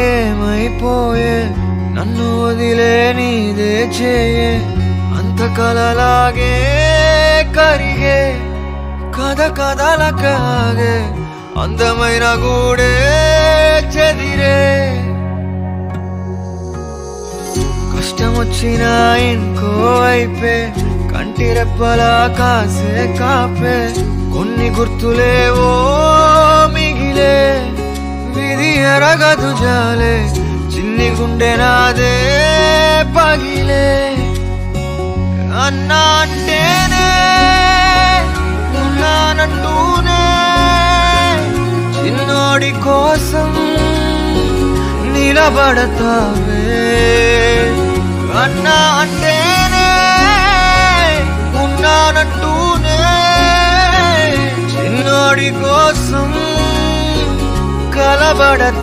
చిన్నతనమేమైపోయే నన్ను వదిలే నీదే చేయే అంత కలలాగే కరిగే కథ కథలకాగే అందమైన గూడే చెదిరే కష్టమొచ్చినా ఇంకో వైపే కంటి రెప్పలా కాసే కాపే కొన్ని గుర్తులేవో మిగిలే విధి ఎరగదు జాలే చిన్ని గుండె నాదే పగిలే అన్నా అంటేనే ఉన్నానంటూనే చిన్నోడి కోసం నిలబడతావే అన్నా అంటేనే ఉన్నానంటూనే చిన్నోడి కోసం కలబడ